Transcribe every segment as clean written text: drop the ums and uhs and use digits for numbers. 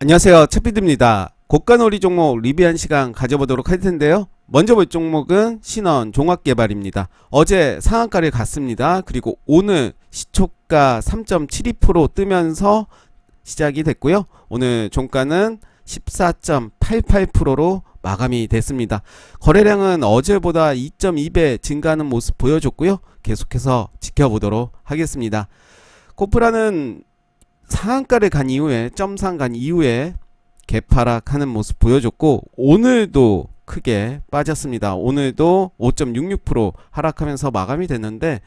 안녕하세요, 채피드입니다. 고가놀이 종목 리뷰한 시간 가져보도록 할 텐데요. 먼저 볼 종목은 신원 종합개발입니다. 어제 상한가를 갔습니다. 그리고 오늘 시초가 3.72% 뜨면서 시작이 됐고요. 오늘 종가는 14.88%로 마감이 됐습니다. 거래량은 어제보다 2.2배 증가하는 모습 보여줬고요. 계속해서 지켜보도록 하겠습니다. 코프라는 상한가를 간 이후에 점상 간 이후에 개파락하는 모습 보여줬고 오늘도 크게 빠졌습니다. 오늘도 5.66% 하락하면서 마감이 됐는데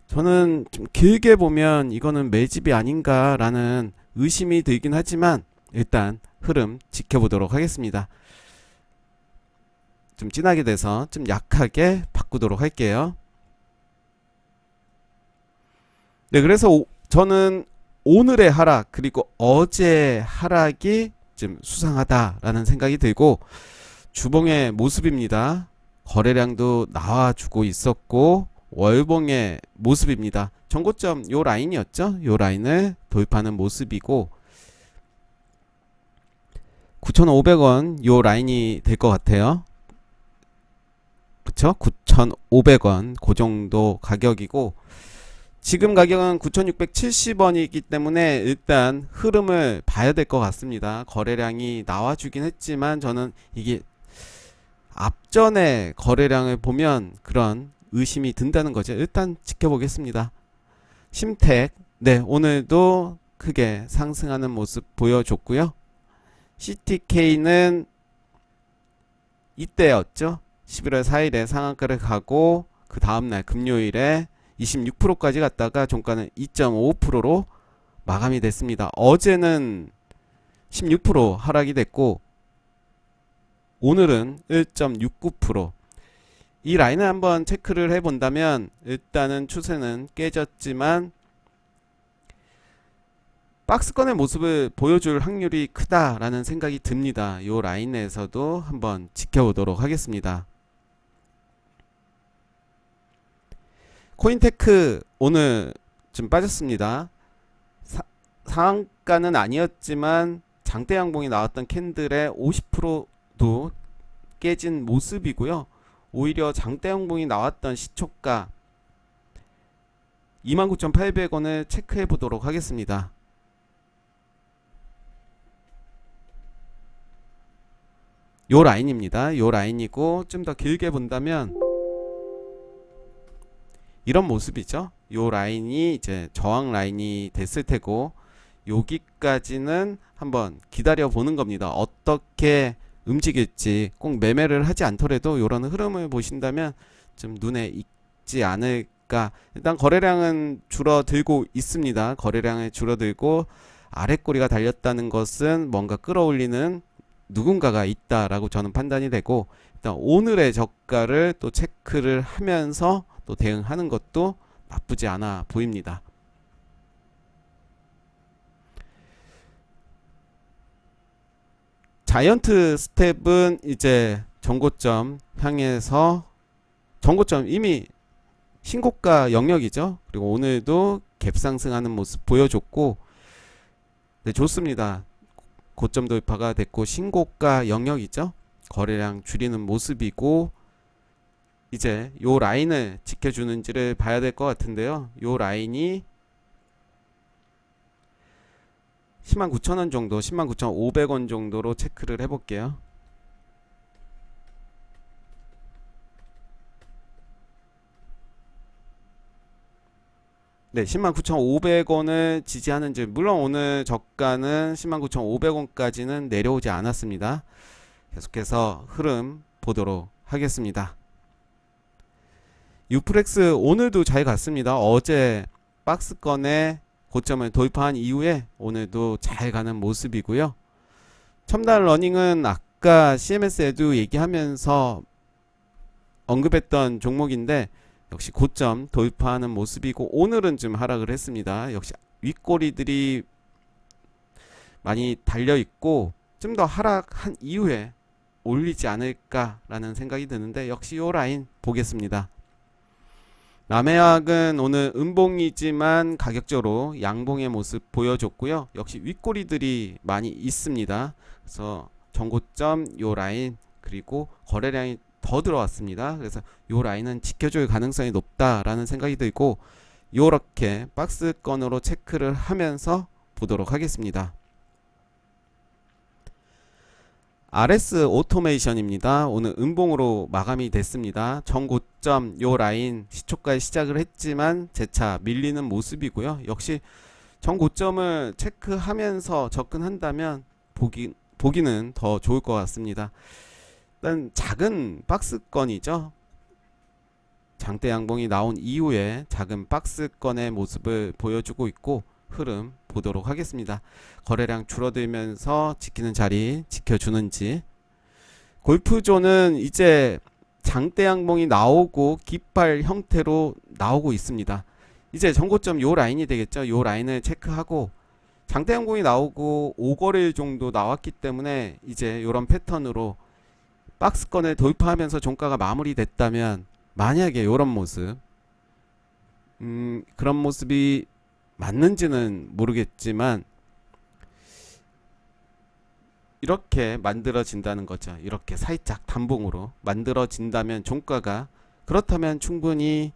저는 좀 길게 보면 이거는 매집이 아닌가라는 의심이 들긴 하지만 일단 흐름 지켜보도록 하겠습니다. 좀 진하게 돼서 좀 약하게 바꾸도록 할게요. 네, 그래서 저는 오늘의 하락 그리고 어제 하락이 좀 수상하다라는 생각이 들고 주봉의 모습입니다. 거래량도 나와주고 있었고 월봉의 모습입니다. 전고점 요 라인이었죠. 요 라인을 돌파하는 모습이고 9,500원 요 라인이 될 것 같아요. 그쵸? 9,500원 그 정도 가격이고 지금 가격은 9,670원이기 때문에 일단 흐름을 봐야 될 것 같습니다. 거래량이 나와주긴 했지만 저는 이게 앞전에 거래량을 보면 그런 의심이 든다는 거죠. 일단 지켜보겠습니다. 심택, 네, 오늘도 크게 상승하는 모습 보여줬고요. CTK는 이때였죠. 11월 4일에 상한가를 가고 그 다음날 금요일에 26%까지 갔다가 종가는 2.55%로 마감이 됐습니다. 어제는 16% 하락이 됐고 오늘은 1.69%. 이 라인을 한번 체크를 해본다면 일단은 추세는 깨졌지만 박스권의 모습을 보여줄 확률이 크다라는 생각이 듭니다. 이 라인에서도 한번 지켜보도록 하겠습니다. 코인테크 오늘 좀 빠졌습니다. 상한가는 아니었지만 장대 양봉이 나왔던 캔들의 50%도 깨진 모습이고요. 오히려 장대 양봉이 나왔던 시초가 29,800원을 체크해 보도록 하겠습니다. 요 라인입니다. 요 라인이고 좀 더 길게 본다면 이런 모습이죠. 요 라인이 이제 저항 라인이 됐을 테고 여기까지는 한번 기다려 보는 겁니다. 어떻게 움직일지 꼭 매매를 하지 않더라도 이런 흐름을 보신다면 좀 눈에 익지 않을까. 일단 거래량은 줄어들고 있습니다. 거래량이 줄어들고 아랫꼬리가 달렸다는 것은 뭔가 끌어올리는 누군가가 있다라고 저는 판단이 되고 일단 오늘의 저가를 또 체크를 하면서 또 대응하는 것도 나쁘지 않아 보입니다. 자이언트 스텝은 이제 전고점 향해서 전고점 이미 신고가 영역이죠. 그리고 오늘도 갭 상승하는 모습 보여줬고 네, 좋습니다. 고점 돌파가 됐고 신고가 영역이죠. 거래량 줄이는 모습이고 이제 요 라인을 지켜주는지를 봐야 될 것 같은데요. 요 라인이 109,000원 정도, 109,500원 정도로 체크를 해볼게요. 네, 109,500원을 지지하는지, 물론 오늘 저가는 109,500원까지는 내려오지 않았습니다. 계속해서 흐름 보도록 하겠습니다. 유프렉스 오늘도 잘 갔습니다. 어제 박스권에 고점을 돌파한 이후에 오늘도 잘 가는 모습이고요. 첨단 러닝은 아까 CMS에도 얘기하면서 언급했던 종목인데 역시 고점 돌파하는 모습이고 오늘은 좀 하락을 했습니다. 역시 윗꼬리들이 많이 달려있고 좀 더 하락한 이후에 올리지 않을까라는 생각이 드는데 역시 요 라인 보겠습니다. 남해학은 오늘 음봉이지만 가격적으로 양봉의 모습 보여줬고요. 역시 윗꼬리들이 많이 있습니다. 그래서 전고점 요 라인 그리고 거래량이 더 들어왔습니다. 그래서 요 라인은 지켜줄 가능성이 높다라는 생각이 들고 요렇게 박스권으로 체크를 하면서 보도록 하겠습니다. RS 오토메이션입니다. 오늘 음봉으로 마감이 됐습니다. 전고점 요 라인 시초가에 시작을 했지만 재차 밀리는 모습이고요. 역시 전고점을 체크하면서 접근한다면 보기는 더 좋을 것 같습니다. 일단 작은 박스권이죠. 장대 양봉이 나온 이후에 작은 박스권의 모습을 보여주고 있고 흐름 보도록 하겠습니다. 거래량 줄어들면서 지키는 자리 지켜주는지. 골프존은 이제 장대 양봉이 나오고 깃발 형태로 나오고 있습니다. 이제 전고점 요 라인이 되겠죠. 요 라인을 체크하고 장대 양봉이 나오고 5거래일 정도 나왔기 때문에 이제 요런 패턴으로 박스권을 돌파하면서 종가가 마무리됐다면 만약에 요런 모습 그런 모습이 맞는지는 모르겠지만 이렇게 만들어진다는 거죠. 이렇게 살짝 단봉으로 만들어진다면 종가가 그렇다면 충분히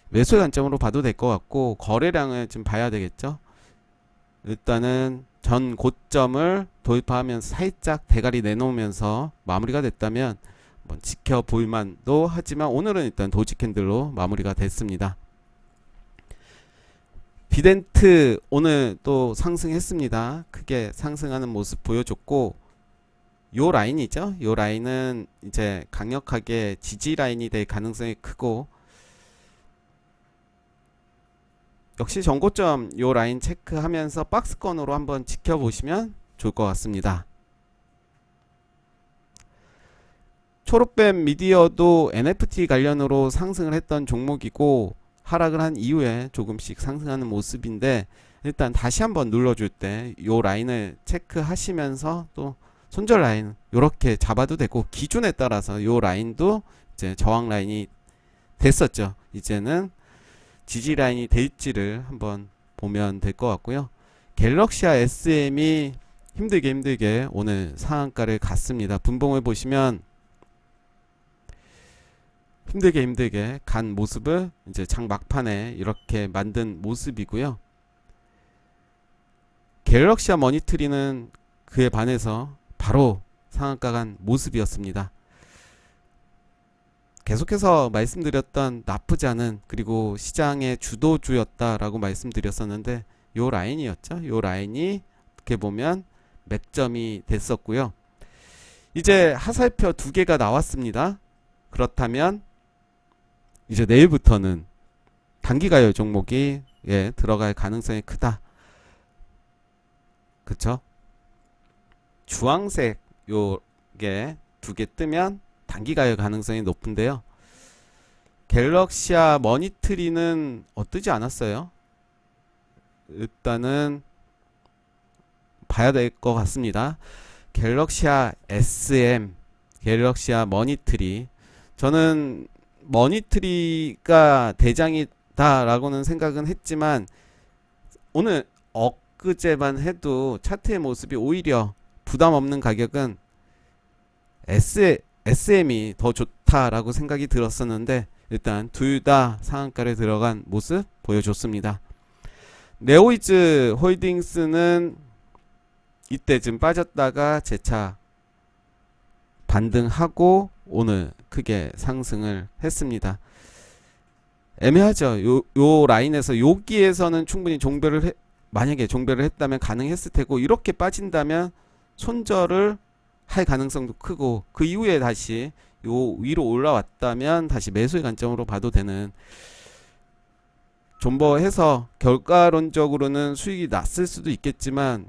매수의 관점으로 봐도 될 것 같고 거래량을 좀 봐야 되겠죠. 일단은 전 고점을 돌파하면서 살짝 대가리 내놓으면서 마무리가 됐다면 한번 지켜볼 만도 하지만 오늘은 일단 도지 캔들로 마무리가 됐습니다. 비덴트 오늘 또 상승했습니다. 크게 상승하는 모습 보여줬고 요 라인이죠. 요 라인은 이제 강력하게 지지 라인이 될 가능성이 크고 역시 전고점 요 라인 체크하면서 박스권으로 한번 지켜보시면 좋을 것 같습니다. 초록뱀 미디어도 NFT 관련으로 상승을 했던 종목이고 하락을 한 이후에 조금씩 상승하는 모습인데 일단 다시 한번 눌러줄 때 요 라인을 체크하시면서 또 손절 라인 요렇게 잡아도 되고 기준에 따라서 요 라인도 이제 저항 라인이 됐었죠. 이제는 지지 라인이 될지를 한번 보면 될 것 같고요. 갤럭시아 SM이 힘들게 오늘 상한가를 갔습니다. 분봉을 보시면 힘들게 간 모습을 이제 장 막판에 이렇게 만든 모습이고요. 갤럭시아 머니트리는 그에 반해서 바로 상한가 간 모습이었습니다. 계속해서 말씀드렸던 나쁘지 않은 그리고 시장의 주도주였다라고 말씀드렸었는데 요 라인이었죠. 요 라인이 어떻게 보면 맥점이 됐었고요. 이제 하살표 두 개가 나왔습니다. 그렇다면 이제 내일부터는 단기가열 종목이 들어갈 가능성이 크다. 그쵸? 주황색 요게 두 개 뜨면 단기가열 가능성이 높은데요. 갤럭시아 머니트리는 뜨지 않았어요. 일단은 봐야 될 것 같습니다. 갤럭시아 SM, 갤럭시아 머니트리. 저는 머니트리가 대장이다 라고는 생각은 했지만 오늘 엊그제만 해도 차트의 모습이 오히려 부담 없는 가격은 SM이 더 좋다라고 생각이 들었었는데 일단 둘 다 상한가를 들어간 모습 보여줬습니다. 네오이즈 홀딩스는 이때쯤 빠졌다가 재차 반등하고 오늘 크게 상승을 했습니다. 애매하죠. 요 라인에서 여기에서는 충분히 만약에 종별을 했다면 가능했을 테고 이렇게 빠진다면 손절을 할 가능성도 크고 그 이후에 다시 요 위로 올라왔다면 다시 매수의 관점으로 봐도 되는 존버해서 결과론적으로는 수익이 났을 수도 있겠지만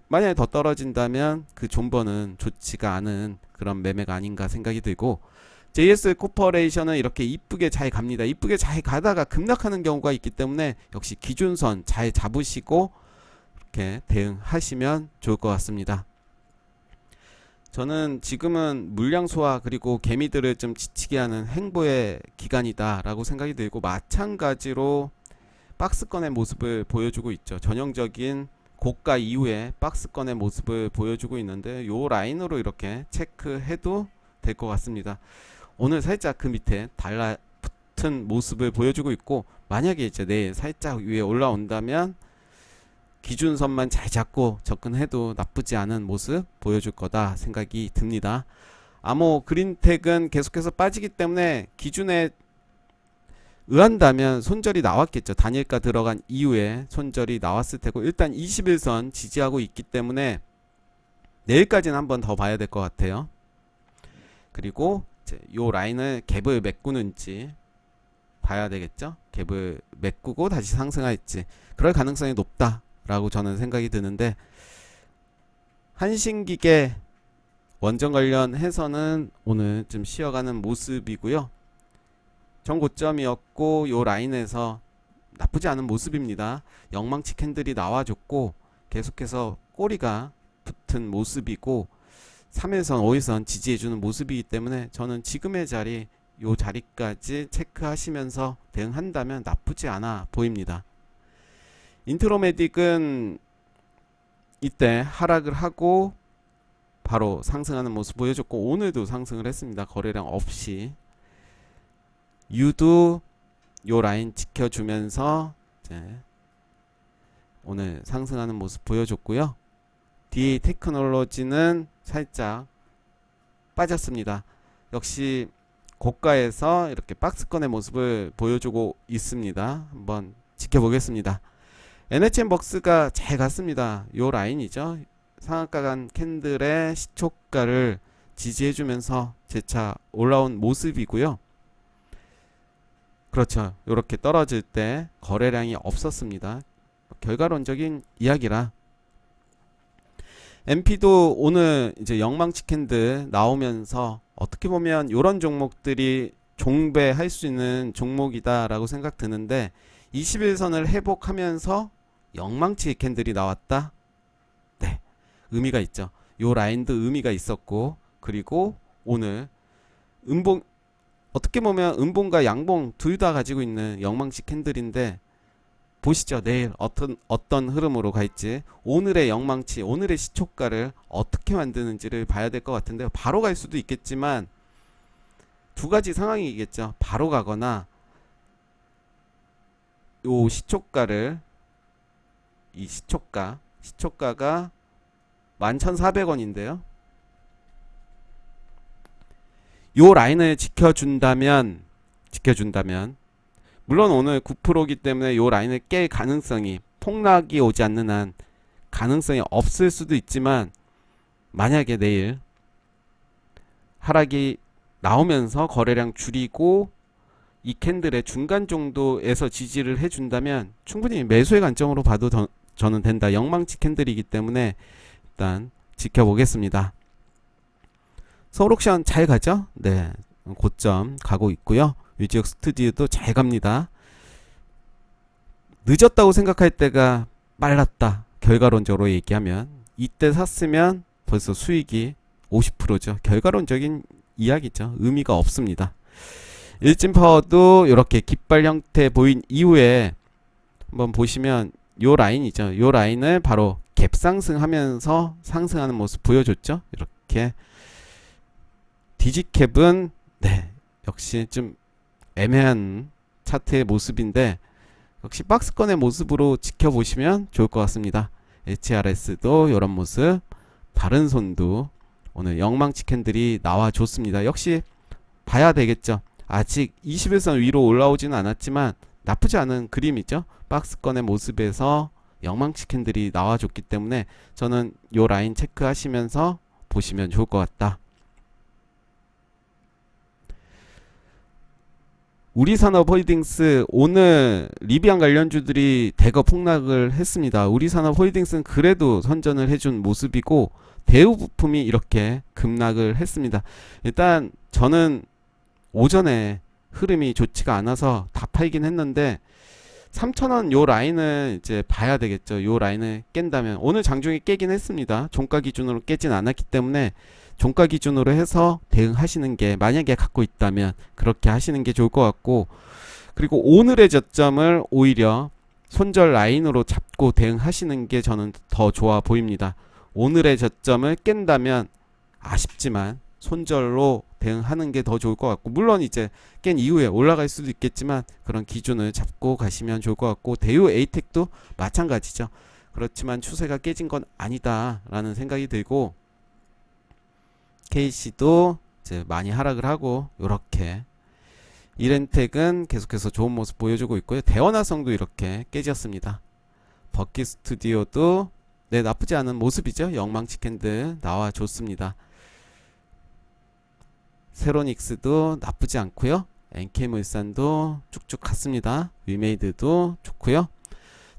만약에 더 떨어진다면 그 존버는 좋지가 않은 그런 매매가 아닌가 생각이 들고 JS 코퍼레이션은 이렇게 이쁘게 잘 갑니다. 이쁘게 잘 가다가 급락하는 경우가 있기 때문에 역시 기준선 잘 잡으시고 이렇게 대응하시면 좋을 것 같습니다. 저는 지금은 물량 소화 그리고 개미들을 좀 지치게 하는 행보의 기간이다 라고 생각이 들고, 마찬가지로 박스권의 모습을 보여주고 있죠. 전형적인 고가 이후에 박스권의 모습을 보여주고 있는데, 요 라인으로 이렇게 체크해도 될 것 같습니다. 오늘 살짝 그 밑에 달라붙은 모습을 보여주고 있고, 만약에 이제 내일 살짝 위에 올라온다면 기준선만 잘 잡고 접근해도 나쁘지 않은 모습 보여줄 거다 생각이 듭니다. 암호 그린텍은 계속해서 빠지기 때문에 기준에 의한다면 손절이 나왔겠죠. 단일가 들어간 이후에 손절이 나왔을 테고, 일단 21선 지지하고 있기 때문에 내일까지는 한번 더 봐야 될 것 같아요. 그리고 이제 요 라인을 갭을 메꾸는지 봐야 되겠죠. 갭을 메꾸고 다시 상승할지, 그럴 가능성이 높다 라고 저는 생각이 드는데, 한신기계 원전 관련해서는 오늘 좀 쉬어가는 모습이고요. 전고점이었고 요 라인에서 나쁘지 않은 모습입니다. 영망치 캔들이 나와줬고 계속해서 꼬리가 붙은 모습이고, 3일선 5일선 지지해주는 모습이기 때문에 저는 지금의 자리, 요 자리까지 체크하시면서 대응한다면 나쁘지 않아 보입니다. 인트로메딕은 이때 하락을 하고 바로 상승하는 모습 보여줬고, 오늘도 상승을 했습니다. 거래량 없이. 유도 요 라인 지켜주면서 이제 오늘 상승하는 모습 보여줬고요. DA 테크놀로지는 살짝 빠졌습니다. 역시 고가에서 이렇게 박스권의 모습을 보여주고 있습니다. 한번 지켜보겠습니다. NHN벅스가 잘 갔습니다. 요 라인이죠. 상한가 간 캔들의 시초가를 지지해주면서 재차 올라온 모습이고요. 그렇죠. 이렇게 떨어질 때 거래량이 없었습니다. 결과론적인 이야기라. MP도 오늘 이제 영망치 캔들 나오면서 어떻게 보면 이런 종목들이 종배할 수 있는 종목이다라고 생각 드는데, 21선을 회복하면서 영망치 캔들이 나왔다. 네, 의미가 있죠. 요 라인도 의미가 있었고, 그리고 오늘 음봉, 어떻게 보면 음봉과 양봉 둘 다 가지고 있는 영망치 캔들인데, 보시죠. 내일 어떤 흐름으로 갈지, 오늘의 영망치, 오늘의 시초가를 어떻게 만드는지를 봐야 될 것 같은데요. 바로 갈 수도 있겠지만 두 가지 상황이겠죠. 바로 가거나 요 시초가를, 이 시초가가 11,400원인데요. 요 라인을 지켜준다면 물론 오늘 9%이기 때문에 요 라인을 깰 가능성이, 폭락이 오지 않는 한 가능성이 없을 수도 있지만, 만약에 내일 하락이 나오면서 거래량 줄이고 이 캔들의 중간 정도에서 지지를 해준다면 충분히 매수의 관점으로 봐도 저는 된다. 영망치 캔들이기 때문에 일단 지켜보겠습니다. 서울옥션 잘 가죠? 네, 고점 가고 있고요. 유지역 스튜디오도 잘 갑니다. 늦었다고 생각할 때가 빨랐다. 결과론적으로 얘기하면 이때 샀으면 벌써 수익이 50%죠. 결과론적인 이야기죠. 의미가 없습니다. 일진파워도 이렇게 깃발 형태 보인 이후에 한번 보시면 요 라인이죠. 요 라인을 바로 갭 상승하면서 상승하는 모습 보여줬죠. 이렇게 디지캡은 네, 역시 좀 애매한 차트의 모습인데, 역시 박스권의 모습으로 지켜보시면 좋을 것 같습니다. HRS도 이런 모습, 바른손도 오늘 영망치 캔들이 나와줬습니다. 역시 봐야 되겠죠. 아직 21선 위로 올라오지는 않았지만 나쁘지 않은 그림이죠. 박스권의 모습에서 영망치 캔들이 나와줬기 때문에 저는 요 라인 체크하시면서 보시면 좋을 것 같다. 우리산업홀딩스 오늘 리비안 관련주들이 대거 폭락을 했습니다. 우리산업홀딩스는 그래도 선전을 해준 모습이고, 대우부품이 이렇게 급락을 했습니다. 일단 저는 오전에 흐름이 좋지가 않아서 다 팔긴 했는데, 3,000원 요 라인을 이제 봐야 되겠죠. 요 라인을 깬다면 오늘 장중에 깨긴 했습니다. 종가 기준으로 깨진 않았기 때문에 종가 기준으로 해서 대응하시는 게, 만약에 갖고 있다면 그렇게 하시는 게 좋을 것 같고, 그리고 오늘의 저점을 오히려 손절 라인으로 잡고 대응하시는 게 저는 더 좋아 보입니다. 오늘의 저점을 깬다면 아쉽지만 손절로 대응하는 게 더 좋을 것 같고, 물론 이제 깬 이후에 올라갈 수도 있겠지만 그런 기준을 잡고 가시면 좋을 것 같고, 대우 에이텍도 마찬가지죠. 그렇지만 추세가 깨진 건 아니다 라는 생각이 들고, KC도 이제 많이 하락을 하고, 요렇게 이렌텍은 계속해서 좋은 모습 보여주고 있고요. 대원화성도 이렇게 깨졌습니다. 버킷 스튜디오도 네, 나쁘지 않은 모습이죠. 영망치 캔들 나와 좋습니다. 세로닉스도 나쁘지 않고요. NK물산도 쭉쭉 갔습니다. 위메이드도 좋고요.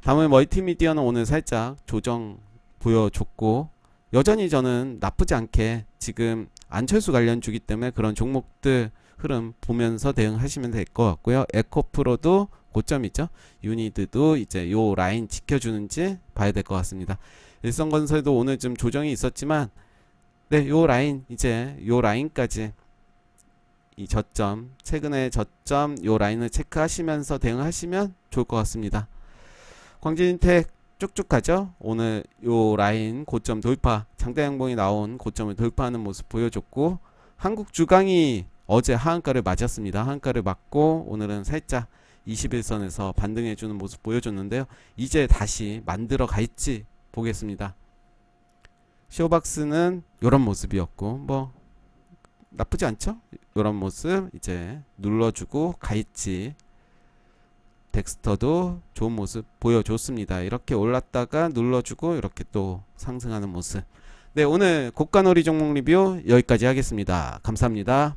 다음에 멀티미디어는 오늘 살짝 조정 보여줬고, 여전히 저는 나쁘지 않게 지금 안철수 관련주기 때문에 그런 종목들 흐름 보면서 대응하시면 될 것 같고요. 에코프로도 고점이죠. 유니드도 이제 요 라인 지켜주는지 봐야 될 것 같습니다. 일성건설도 오늘 좀 조정이 있었지만, 네, 요 라인, 이제 요 라인까지 이 저점, 최근의 저점 요 라인을 체크하시면서 대응하시면 좋을 것 같습니다. 광진인텍 쭉쭉 가죠. 오늘 요 라인 고점 돌파, 장대 양봉이 나온 고점을 돌파하는 모습 보여줬고, 한국주강이 어제 하한가를 맞았습니다. 하한가를 맞고 오늘은 살짝 21선에서 반등해주는 모습 보여줬는데요. 이제 다시 만들어 갈지 보겠습니다. 쇼박스는 요런 모습이었고, 뭐 나쁘지 않죠? 요런 모습 이제 눌러주고 갈지. 덱스터도 좋은 모습 보여줬습니다. 이렇게 올랐다가 눌러주고 이렇게 또 상승하는 모습. 네, 오늘 고가놀이 종목 리뷰 여기까지 하겠습니다. 감사합니다.